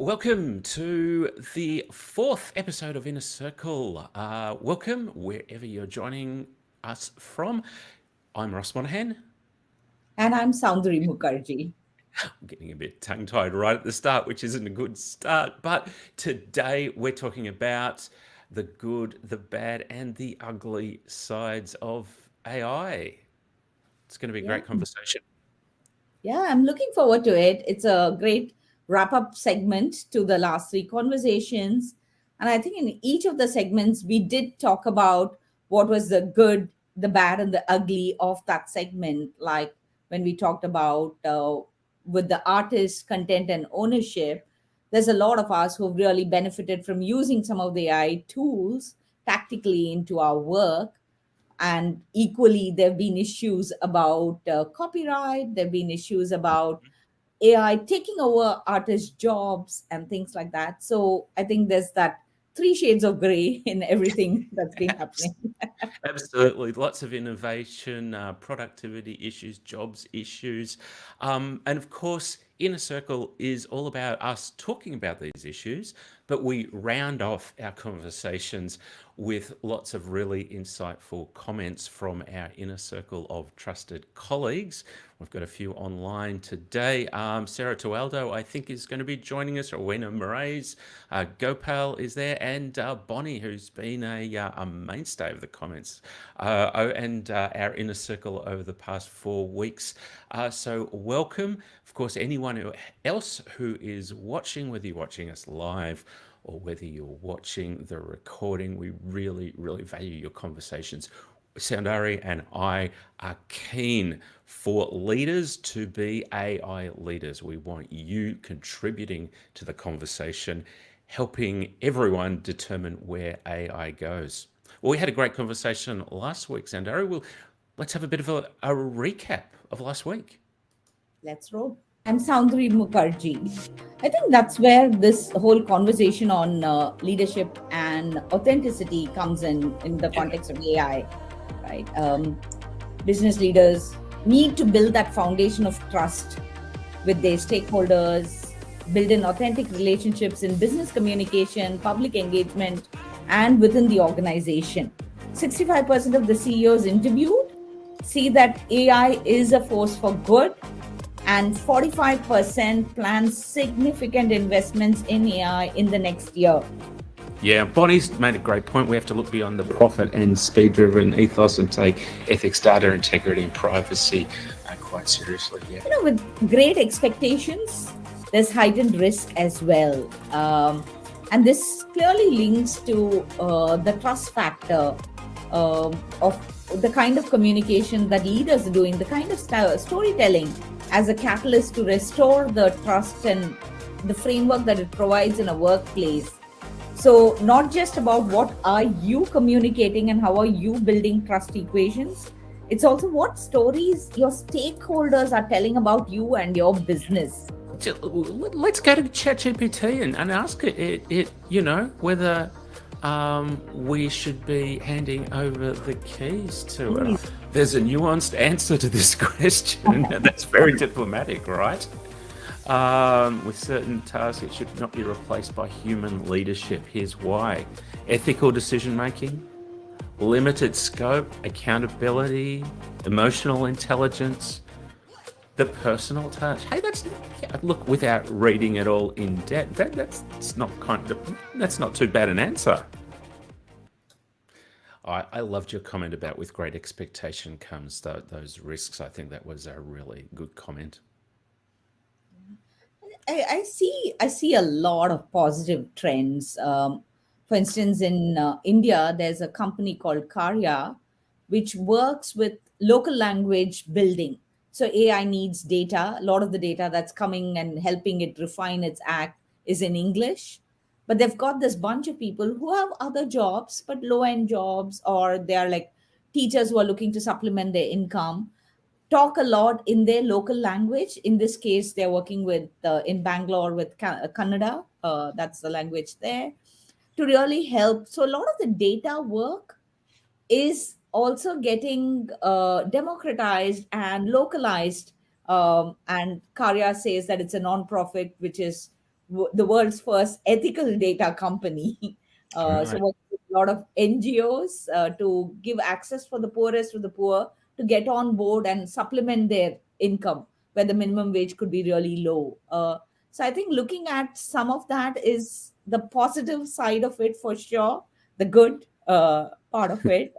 Welcome to the fourth episode of Inner Circle. Welcome wherever you're joining us from. I'm Ross Monaghan. And I'm Soundari Mukherjea. I'm getting a bit tongue-tied right at the start, which isn't a good start. But today we're talking about the good, the bad, and the ugly sides of AI. It's going to be a Yeah. great conversation. Yeah, I'm looking forward to it. It's a great wrap up segment to the last three conversations. And I think in each of the segments, we did talk about what was the good, the bad, and the ugly of that segment. Like when we talked about with the artist, content, and ownership, there's a lot of us who've really benefited from using some of the AI tools tactically into our work. And equally there have been issues about copyright, there have been issues about AI taking over artists jobs and things like that. So I think there's that three shades of gray in everything that's been happening. Absolutely. Lots of innovation, productivity issues, jobs issues. And of course, Inner Circle is all about us talking about these issues, but we round off our conversations with lots of really insightful comments from our Inner Circle of trusted colleagues. We've got a few online today. Sarah Tualdo, I think, is going to be joining us. Rowena Moraes, Gopal is there, and Bonnie, who's been a mainstay of the comments and our Inner Circle over the past 4 weeks. So welcome. Of course, anyone else who is watching, whether you're watching us live or whether you're watching the recording, we really, really value your conversations. Soundari and I are keen for leaders to be AI leaders. We want you contributing to the conversation, helping everyone determine where AI goes. Well, we had a great conversation last week, Soundari. Well, let's have a bit of a recap of last week. Let's roll. I'm Soundari Mukherjea. I think that's where this whole conversation on leadership and authenticity comes in the Yeah. context of AI, right? Business leaders need to build that foundation of trust with their stakeholders, build in authentic relationships in business communication, public engagement, and within the organization. 65% of the CEOs interviewed see that AI is a force for good, and 45% plan significant investments in AI in the next year. Yeah, Bonnie's made a great point. We have to look beyond the profit and speed-driven ethos and take ethics, data integrity, and privacy quite seriously. Yeah. With great expectations, there's heightened risk as well. And this clearly links to the trust factor of the kind of communication that leaders are doing, the kind of storytelling as a catalyst to restore the trust and the framework that it provides in a workplace. So not just about what are you communicating and how are you building trust equations, it's also what stories your stakeholders are telling about you and your business. Let's go to ChatGPT and ask it, whether we should be handing over the keys to it. There's a nuanced answer to this question. That's very diplomatic, right? With certain tasks, it should not be replaced by human leadership. Here's why: ethical decision making, limited scope, accountability, emotional intelligence, the personal touch. Hey, look, without reading it all in depth, that's not too bad an answer. I loved your comment about with great expectation comes those risks. I think that was a really good comment. I see a lot of positive trends. For instance, in India, there's a company called Karya, which works with local language building. So AI needs data. A lot of the data that's coming and helping it refine its act is in English. But they've got this bunch of people who have other jobs, but low end jobs, or they are like teachers who are looking to supplement their income, talk a lot in their local language. In this case, they're working with in Bangalore with Kannada. That's the language there to really help. So a lot of the data work is also getting democratized and localized. And Karya says that it's a non-profit which is the world's first ethical data company. So Right. working with a lot of NGOs to give access for the poorest of the poor to get on board and supplement their income where the minimum wage could be really low. So I think looking at some of that is the positive side of it for sure, the good part of it.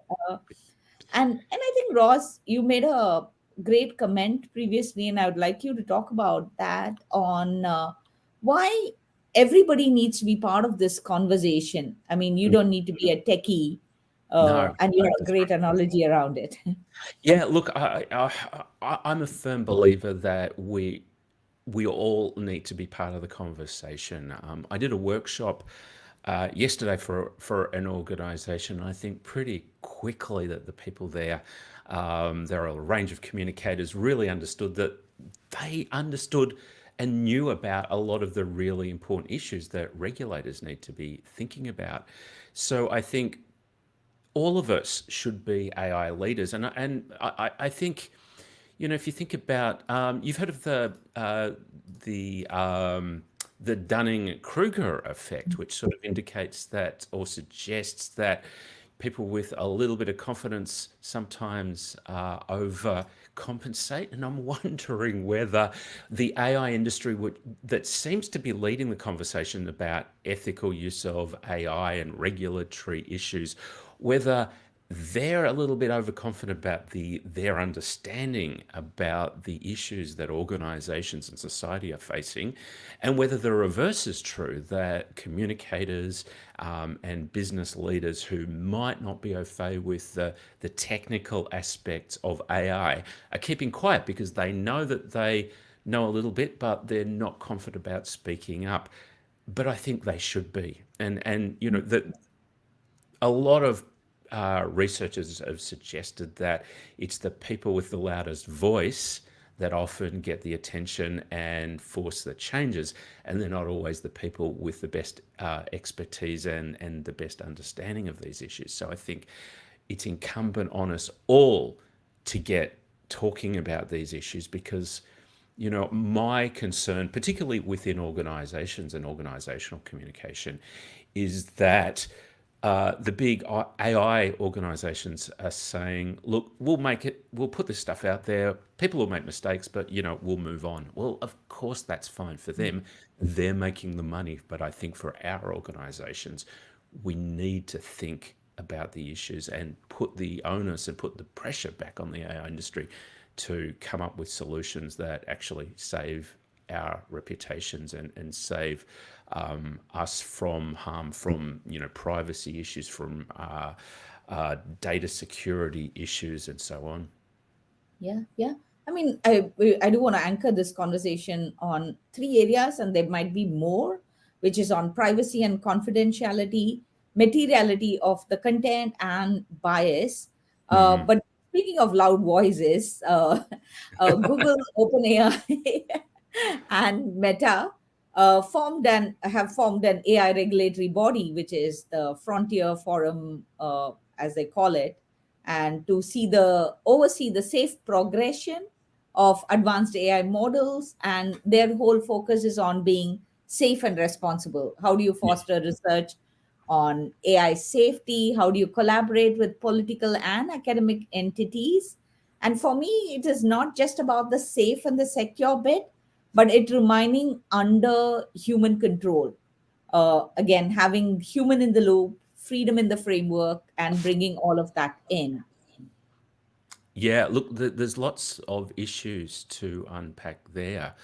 And I think, Ross, you made a great comment previously, and I would like you to talk about that on why everybody needs to be part of this conversation. I mean, you Mm. don't need to be a techie, No, and you no, have a that's great analogy around it. yeah. Look, I'm a firm believer that we all need to be part of the conversation. I did a workshop yesterday for an organisation. I think pretty quickly that the people there are a range of communicators, really understood that they understood and knew about a lot of the really important issues that regulators need to be thinking about. So I think all of us should be AI leaders, and I think, if you think about, you've heard of the Dunning Kruger effect, which sort of indicates that or suggests that people with a little bit of confidence sometimes overcompensate. And I'm wondering whether the AI industry that seems to be leading the conversation about ethical use of AI and regulatory issues, whether they're a little bit overconfident about their understanding about the issues that organizations and society are facing, and whether the reverse is true, that communicators and business leaders who might not be au fait with the technical aspects of AI are keeping quiet because they know that they know a little bit, but they're not confident about speaking up. But I think they should be. And that a lot of researchers have suggested that it's the people with the loudest voice that often get the attention and force the changes, and they're not always the people with the best expertise and the best understanding of these issues. So I think it's incumbent on us all to get talking about these issues, because my concern, particularly within organizations and organizational communication, is that the big AI organizations are saying, look, we'll put this stuff out there. People will make mistakes, but we'll move on. Well, of course, that's fine for them. They're making the money. But I think for our organizations, we need to think about the issues and put the onus and put the pressure back on the AI industry to come up with solutions that actually save our reputations and save us from harm, from privacy issues, from data security issues, and so on. Yeah, yeah. I mean, I do want to anchor this conversation on three areas, and there might be more, which is on privacy and confidentiality, materiality of the content, and bias. Mm. But speaking of loud voices, Google, OpenAI, and Meta have formed an AI regulatory body, which is the Frontier Forum, as they call it, and to oversee the safe progression of advanced AI models. And their whole focus is on being safe and responsible. How do you Yeah. foster research on AI safety? How do you collaborate with political and academic entities? And for me, it is not just about the safe and the secure bit, but it remaining under human control. Again, having human in the loop, freedom in the framework, and bringing all of that in. Yeah, look, there's lots of issues to unpack there.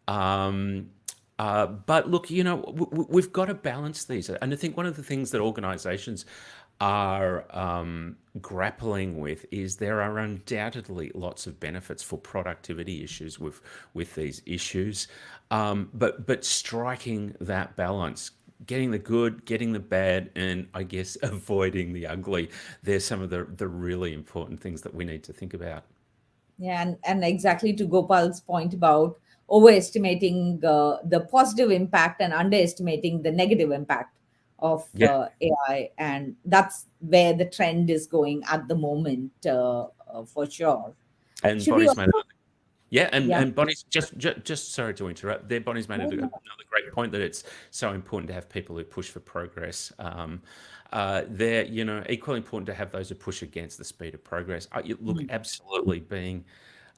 Um, but look, we've got to balance these. And I think one of the things that organizations are grappling with is there are undoubtedly lots of benefits for productivity issues with these issues, but striking that balance, getting the good, getting the bad, and I guess avoiding the ugly. There's some of the really important things that we need to think about. Yeah, and exactly to Gopal's point about overestimating the positive impact and underestimating the negative impact of Yeah, AI. And that's where the trend is going at the moment, for sure. and Should we bodies made. also? Yeah, and Yeah. and Bonnie's just sorry to interrupt there. Bonnie's made another great point that it's so important to have people who push for progress. They're equally important to have those who push against the speed of progress. Look, Mm. absolutely being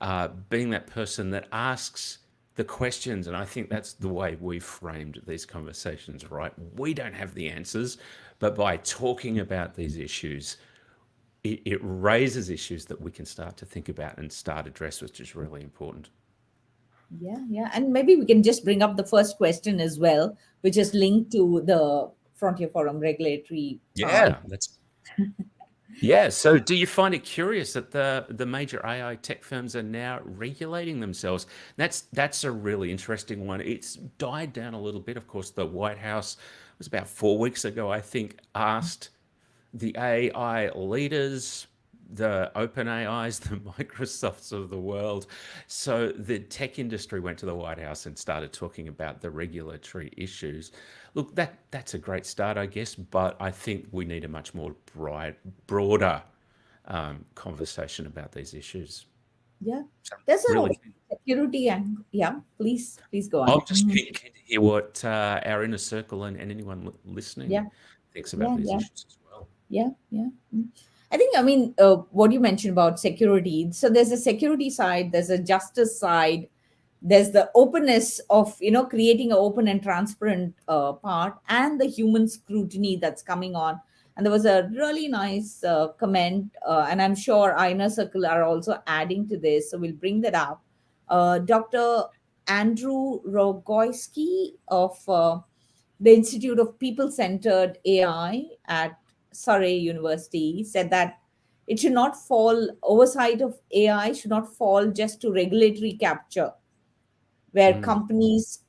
that person that asks the questions, and I think that's the way we framed these conversations. Right, we don't have the answers, but by talking about these issues, it raises issues that we can start to think about and start address, which is really important. Yeah, yeah. And maybe we can just bring up the first question as well, which is linked to the Frontier Forum regulatory part. Yeah, that's yeah. So, do you find it curious that the major AI tech firms are now regulating themselves? That's a really interesting one. It's died down a little bit. Of course, the White House it was about 4 weeks ago, I think, asked the AI leaders, the open AIs, the Microsofts of the world. So the tech industry went to the White House and started talking about the regulatory issues. Look, that's a great start, I guess, but I think we need a much more broader conversation about these issues. Yeah. So There's a really, security and yeah, please go on. I'm just keen to hear what our inner circle and anyone listening Yeah, thinks about yeah, these yeah. issues as well. Yeah, yeah. Mm. I mean, what you mentioned about security. So there's a security side, there's a justice side, there's the openness of, creating an open and transparent part, and the human scrutiny that's coming on. And there was a really nice comment, and I'm sure our inner circle are also adding to this. So we'll bring that up. Dr. Andrew Rogoyski of the Institute of People Centered AI at Surrey University said that it should not fall, oversight of AI should not fall just to regulatory capture, where Mm, companies'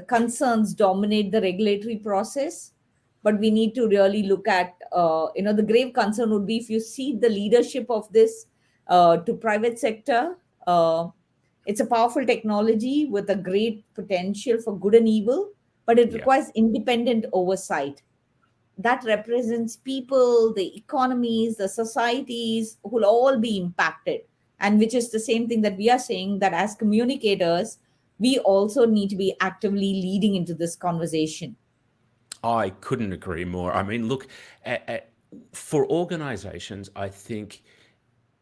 concerns dominate the regulatory process. But we need to really look at, the grave concern would be if you see the leadership of this to private sector. It's a powerful technology with a great potential for good and evil, but it yeah. requires independent oversight that represents people, the economies, the societies who will all be impacted. And which is the same thing that we are saying, that as communicators, we also need to be actively leading into this conversation. I couldn't agree more. I mean, look, for organizations, I think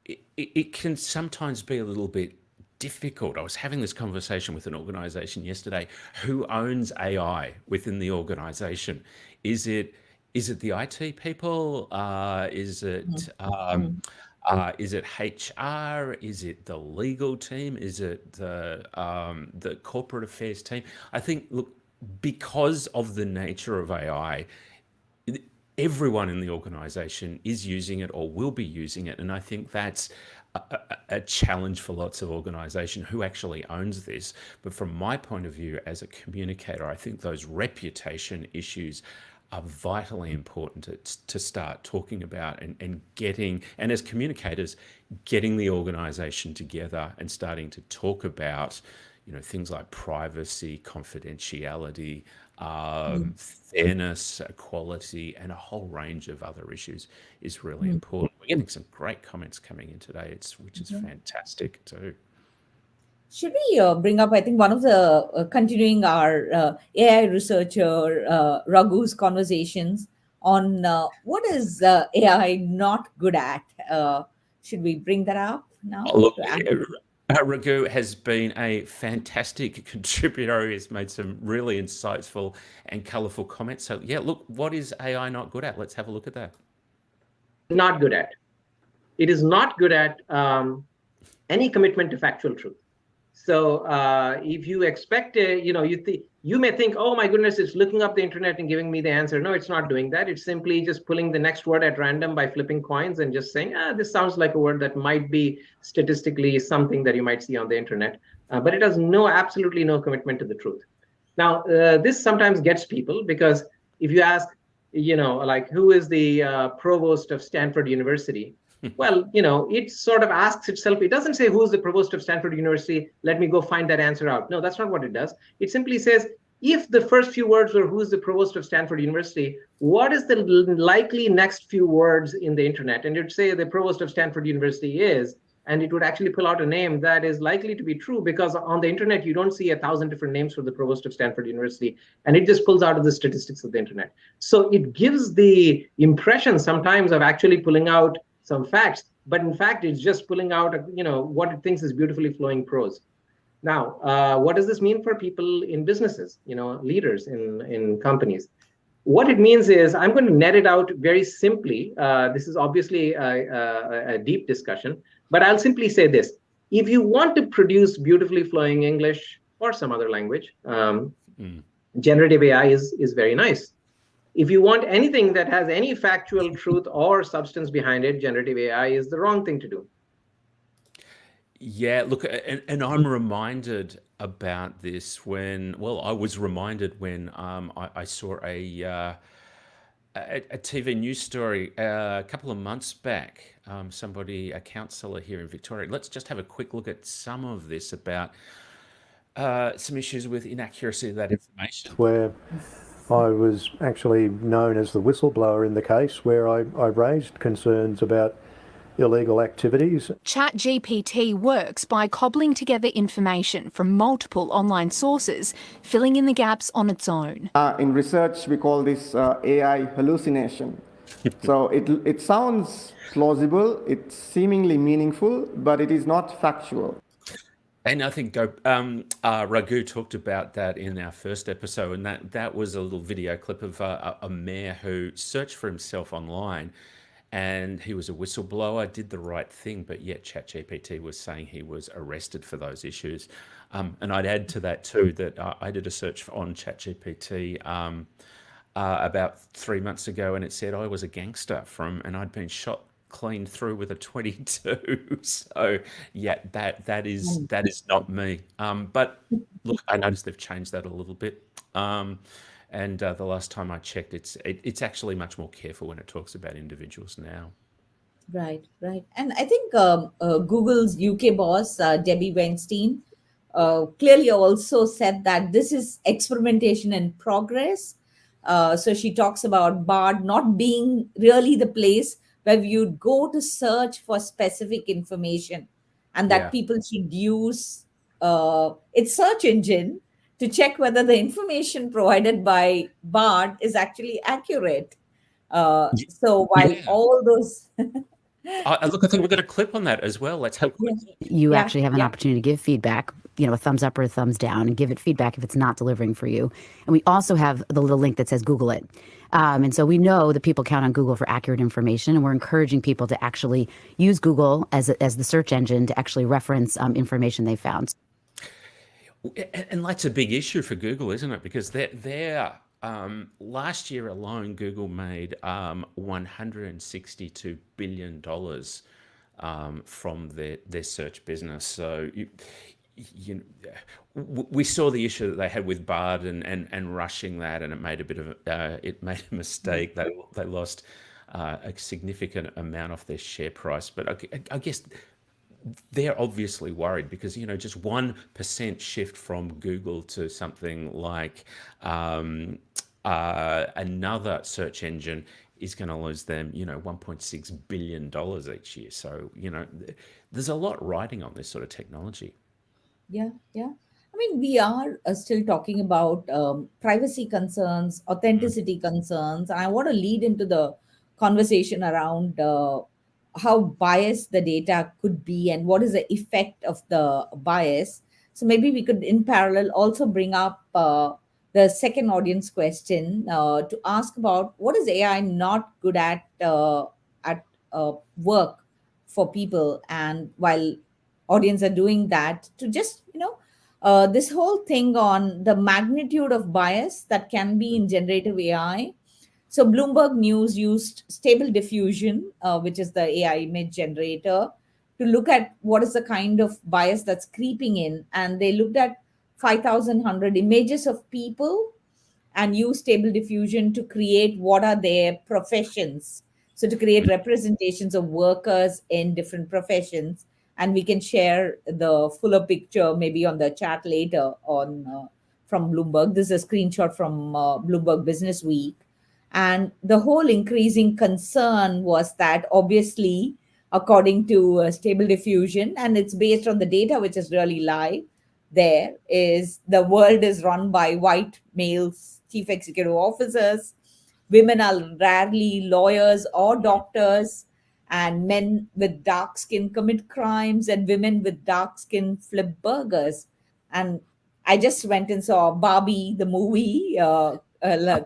it can sometimes be a little bit difficult. I was having this conversation with an organization yesterday. Who owns AI within the organization? Is it is it the IT people? Mm. Is it HR? Is it the legal team? Is it the corporate affairs team? I think, look, because of the nature of AI, everyone in the organization is using it or will be using it. And I think that's a challenge for lots of organization who actually owns this. But from my point of view as a communicator, I think those reputation issues are vitally important to start talking about and getting, and as communicators, getting the organization together and starting to talk about, things like privacy, confidentiality, fairness, equality, and a whole range of other issues is really Mm. important. We're getting some great comments coming in today, which is Yeah. fantastic too. Should we bring up, I think, one of the continuing our AI researcher Raghu's conversations on what is AI not good at? Should we bring that up now Oh, look, to add? Raghu has been a fantastic contributor. He has made some really insightful and colourful comments. So, yeah, look, what is AI not good at? Let's have a look at that. Not good at. It is not good at any commitment to factual truth. So if you expect, you may think, oh my goodness, it's looking up the internet and giving me the answer. No, it's not doing that. It's simply just pulling the next word at random by flipping coins and just saying, this sounds like a word that might be statistically something that you might see on the internet. But it has absolutely no commitment to the truth. Now, this sometimes gets people because if you ask, like who is the provost of Stanford University? Well, it sort of asks itself, it doesn't say who's the provost of Stanford University, let me go find that answer out. No, that's not what it does. It simply says, if the first few words were who's the provost of Stanford University, what is the likely next few words in the internet? And you'd say the provost of Stanford University is, and it would actually pull out a name that is likely to be true, because on the internet, you don't see 1,000 different names for the provost of Stanford University, and it just pulls out of the statistics of the internet. So it gives the impression sometimes of actually pulling out some facts, but in fact, it's just pulling out, what it thinks is beautifully flowing prose. Now, what does this mean for people in businesses, leaders in companies? What it means is, I'm going to net it out very simply. This is obviously a deep discussion, but I'll simply say this. If you want to produce beautifully flowing English or some other language, generative AI is very nice. If you want anything that has any factual truth or substance behind it, generative AI is the wrong thing to do. Yeah, look, and I'm reminded about this I was reminded when I saw a TV news story a couple of months back. A counsellor here in Victoria. Let's just have a quick look at some of this about some issues with inaccuracy of that information. Where I was actually known as the whistleblower in the case, where I raised concerns about illegal activities. ChatGPT works by cobbling together information from multiple online sources, filling in the gaps on its own. In research, we call this AI hallucination. So it sounds plausible, it's seemingly meaningful, but it is not factual. And I think Raghu talked about that in our first episode, and that was a little video clip of a mayor who searched for himself online, and he was a whistleblower, did the right thing, but yet ChatGPT was saying he was arrested for those issues. And I'd add to that too that I did a search on ChatGPT about 3 months ago, and it said I was a gangster and I'd been shot clean through with a 22. So yeah, that is not me. But look, I noticed they've changed that a little bit. And the last time I checked, it's actually much more careful when it talks about individuals now. Right. And I think Google's UK boss, Debbie Weinstein, clearly also said that this is experimentation in progress. So she talks about Bard not being really the place where you'd go to search for specific information, and that people should use its search engine to check whether the information provided by Bard is actually accurate. So while all those... Look, I think we've got a clip on that as well. Let's have a quick look. You actually have an opportunity to give feedback, a thumbs up or a thumbs down, and give it feedback if it's not delivering for you. And we also have the little link that says Google it. And so we know that people count on Google for accurate information, and we're encouraging people to actually use Google as the search engine to actually reference information they found. And that's a big issue for Google, isn't it? Because they're last year alone, Google made $162 billion from their search business. So we saw the issue that they had with Bard and rushing that, and it made a mistake. They lost a significant amount off their share price. But I guess they're obviously worried because, just 1% shift from Google to something like another search engine is going to lose them, $1.6 billion each year. So, there's a lot riding on this sort of technology. Yeah. I mean, we are still talking about privacy concerns, authenticity concerns. I want to lead into the conversation around how biased the data could be and what is the effect of the bias. So maybe we could, in parallel, also bring up the second audience question to ask about what is AI not good at work for people. And while audience are doing that, to just, this whole thing on the magnitude of bias that can be in generative AI. So Bloomberg News used Stable Diffusion, which is the AI image generator, to look at what is the kind of bias that's creeping in. And they looked at 5,100 images of people and used Stable Diffusion to create what are their professions. So to create representations of workers in different professions. And we can share the fuller picture maybe on the chat later on from Bloomberg. This is a screenshot from Bloomberg Business Week. And the whole increasing concern was that obviously according to Stable Diffusion, and it's based on the data which is really live. There is the world is run by white males, chief executive officers. Women are rarely lawyers or doctors, and men with dark skin commit crimes, and women with dark skin flip burgers. And I just went and saw Barbie, the movie, a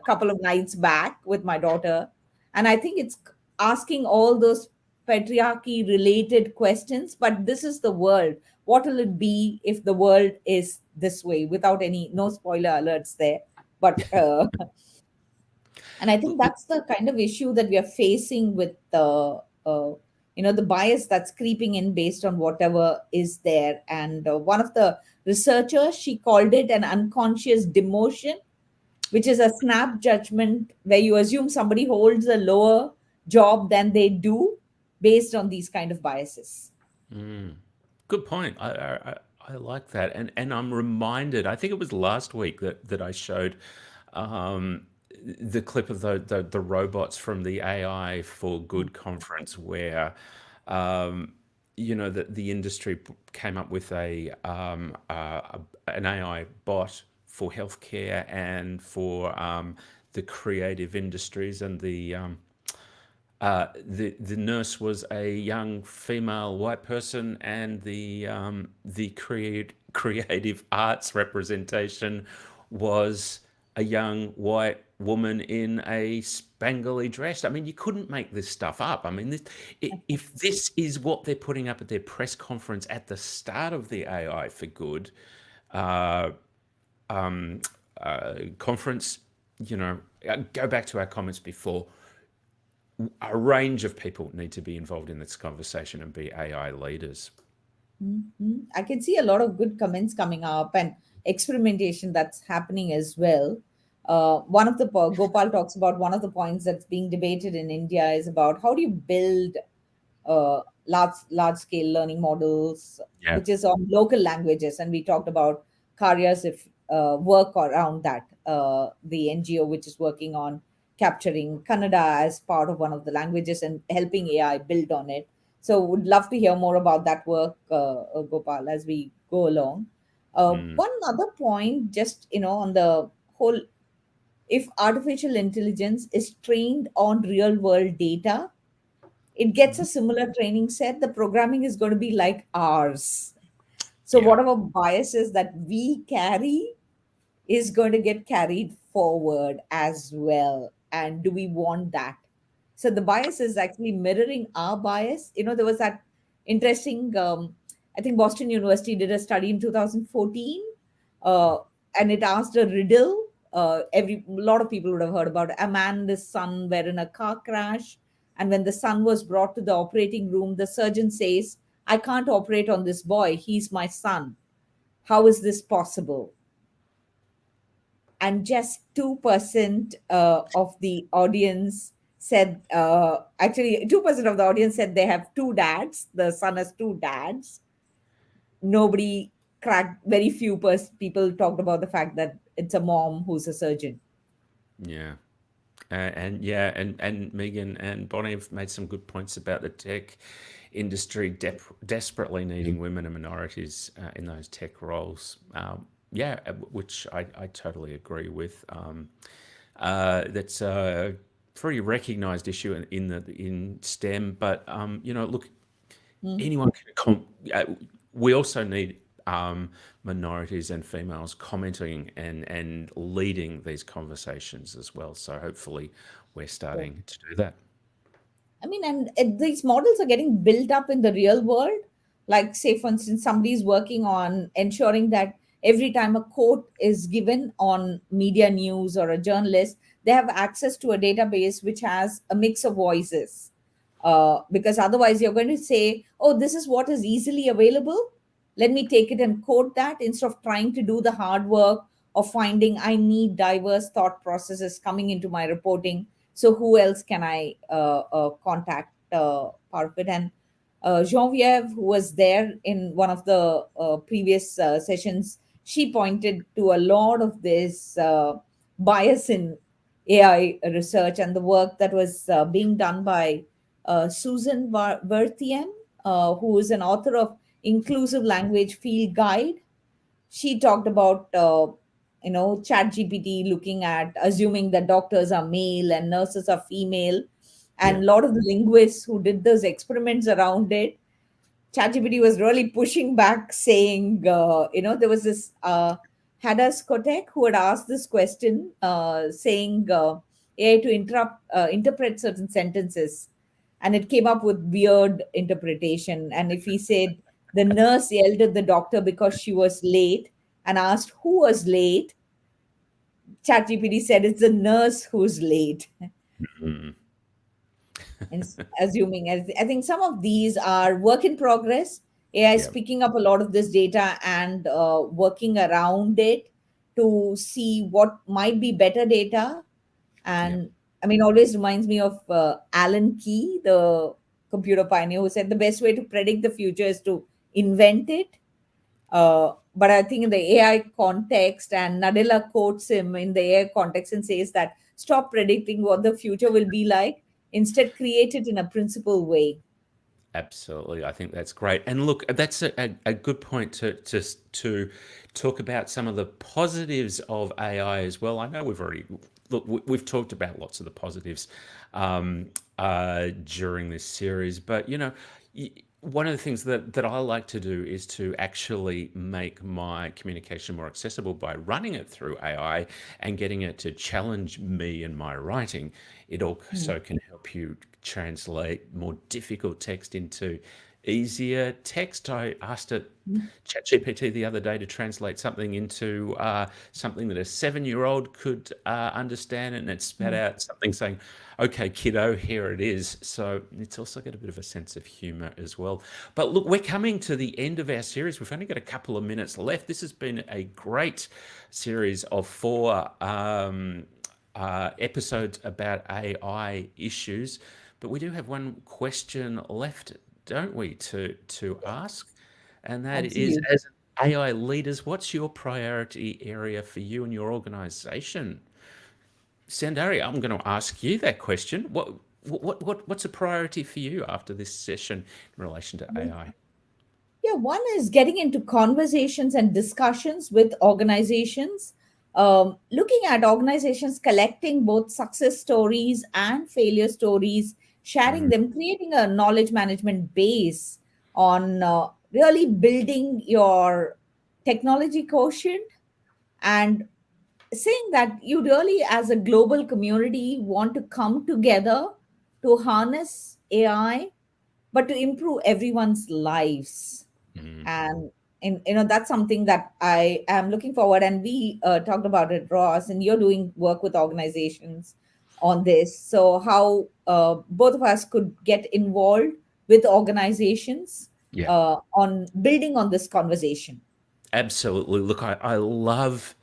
couple of nights back with my daughter. And I think it's asking all those patriarchy related questions, but this is the world. What will it be if the world is this way, without any, no spoiler alerts there? But and I think that's the kind of issue that we are facing with the the bias that's creeping in based on whatever is there. And one of the researchers, she called it an unconscious demotion, which is a snap judgment where you assume somebody holds a lower job than they do based on these kind of biases. Good point. I like that, and I'm reminded. I think it was last week that I showed the clip of the robots from the AI for Good conference, where the industry came up with an AI bot for healthcare and for the creative industries, and the nurse was a young female white person, and the creative arts representation was a young white woman in a spangly dress. I mean, you couldn't make this stuff up. I mean, if this is what they're putting up at their press conference at the start of the AI for Good conference, go back to our comments before. A range of people need to be involved in this conversation and be AI leaders. I can see a lot of good comments coming up and experimentation that's happening as well. One of the Gopal talks about one of the points that's being debated in India is about how do you build large scale learning models, Yeah. which is on local languages, and we talked about Karya's if work around that, the NGO which is working on capturing Kannada as part of one of the languages and helping AI build on it. So would love to hear more about that work, Gopal, as we go along. One other point, just on the whole, if artificial intelligence is trained on real world data, it gets a similar training set. The programming is going to be like ours. So Yeah. whatever biases that we carry is going to get carried forward as well. And do we want that? So the bias is actually mirroring our bias. There was that interesting, I think Boston University did a study in 2014, uh, and it asked a riddle. A lot of people would have heard about it. A man and his son were in a car crash, and when the son was brought to the operating room, the surgeon says, "I can't operate on this boy. He's my son. How is this possible?" And just 2% of the audience said, actually 2% of the audience said they have two dads, the son has two dads. Nobody cracked, very few people talked about the fact that it's a mom who's a surgeon. Yeah. And Megan and Bonnie have made some good points about the tech industry desperately needing women and minorities in those tech roles. Which I totally agree with. That's a pretty recognised issue in STEM, but look, anyone can. We also need minorities and females commenting and leading these conversations as well. So hopefully, we're starting to do that. I mean, and these models are getting built up in the real world. Like, say, for instance, somebody's working on ensuring that every time a quote is given on media news or a journalist, they have access to a database which has a mix of voices. Because otherwise, you're going to say, oh, this is what is easily available. Let me take it and quote that instead of trying to do the hard work of finding I need diverse thought processes coming into my reporting. So who else can I contact part of it? And Genevieve, who was there in one of the previous sessions, she pointed to a lot of this bias in AI research and the work that was being done by Susan Berthium, who is an author of Inclusive Language Field Guide. She talked about ChatGPT looking at assuming that doctors are male and nurses are female, and Yeah. a lot of the linguists who did those experiments around it, ChatGPT was really pushing back, saying, there was this Hadas Kotek who had asked this question, saying AI to interpret certain sentences, and it came up with weird interpretation. And if he said the nurse yelled at the doctor because she was late and asked who was late, ChatGPT said it's the nurse who's late. Mm. And assuming, I think some of these are work in progress. AI is Yeah. picking up a lot of this data and working around it to see what might be better data. Yeah. And I mean, always reminds me of Alan Key, the computer pioneer, who said the best way to predict the future is to invent it. But I think in the AI context, and Nadella quotes him in the AI context and says that stop predicting what the future will be like, instead create it in a principled way. Absolutely, I think that's great. And look, that's a good point to talk about some of the positives of AI as well. I know we've already we've talked about lots of the positives during this series, but one of the things that I like to do is to actually make my communication more accessible by running it through AI and getting it to challenge me in my writing. It also can help you translate more difficult text into easier text. I asked it ChatGPT the other day to translate something into something that a 7-year-old could understand, and it spat out something saying, "Okay, kiddo, here it is." So it's also got a bit of a sense of humor as well. But look, we're coming to the end of our series. We've only got a couple of minutes left. This has been a great series of 4 episodes about AI issues, but we do have one question left, don't we, to ask? And that is, Absolutely. as AI leaders, what's your priority area for you and your organization? Soundari, I'm going to ask you that question. What's a priority for you after this session in relation to AI? Yeah, one is getting into conversations and discussions with organizations, looking at organizations collecting both success stories and failure stories, sharing Mm, them, creating a knowledge management base on really building your technology quotient, and saying that you really, as a global community, want to come together to harness AI, but to improve everyone's lives. mm. And that's something that I am looking forward. And we talked about it, Ross, and you're doing work with organizations on this. So how both of us could get involved with organizations Yeah, on building on this conversation. absolutely. Look, I love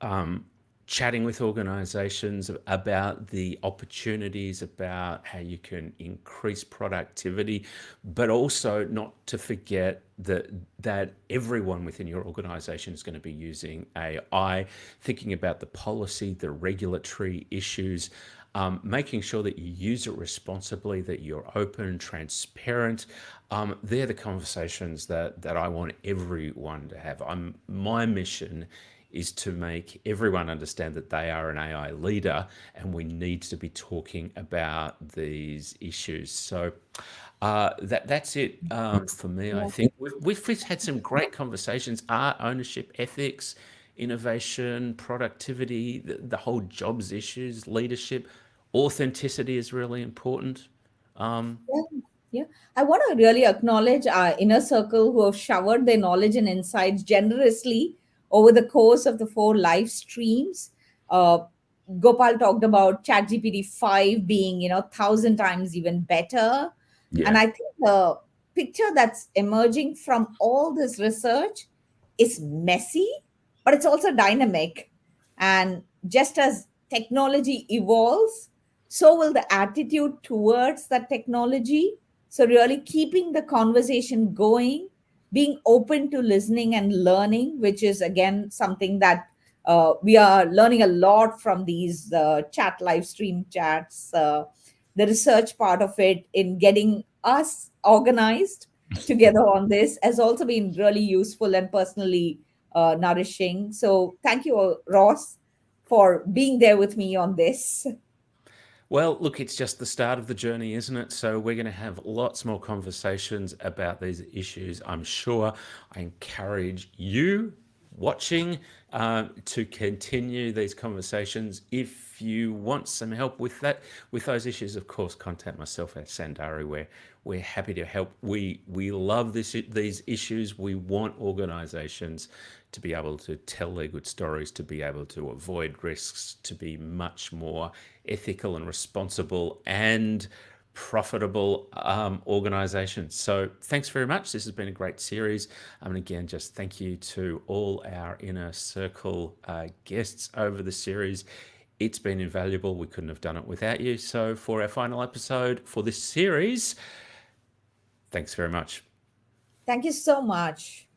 um, chatting with organizations about the opportunities, about how you can increase productivity, but also not to forget that everyone within your organization is going to be using AI, thinking about the policy, the regulatory issues, making sure that you use it responsibly, that you're open, transparent. They're the conversations that I want everyone to have. My mission is to make everyone understand that they are an AI leader, and we need to be talking about these issues. So that's it for me. I Yeah. think we've had some great conversations: art, ownership, ethics, innovation, productivity, the whole jobs issues, leadership, authenticity is really important. Um, Yeah, yeah. I want to really acknowledge our inner circle who have showered their knowledge and insights generously over the course of the 4 live streams. Uh, Gopal talked about ChatGPT 5 being, 1,000 times even better. And yeah, I think the picture that's emerging from all this research is messy, but it's also dynamic. And just as technology evolves, so will the attitude towards that technology. So, really keeping the conversation going, being open to listening and learning, which is again something that we are learning a lot from these chat live stream chats. the research part of it in getting us organized together on this has also been really useful and personally nourishing. So thank you, Ross, for being there with me on this. Well, look, it's just the start of the journey, isn't it? So we're going to have lots more conversations about these issues, I'm sure. I encourage you watching to continue these conversations. If you want some help with that, with those issues, of course, contact myself at Soundari, where we're happy to help. We love these issues. We want organizations to be able to tell their good stories, to be able to avoid risks, to be much more ethical and responsible and profitable organizations. So thanks very much. This has been a great series. And again, just thank you to all our Inner Circle guests over the series. It's been invaluable. We couldn't have done it without you. So for our final episode for this series, thanks very much. Thank you so much.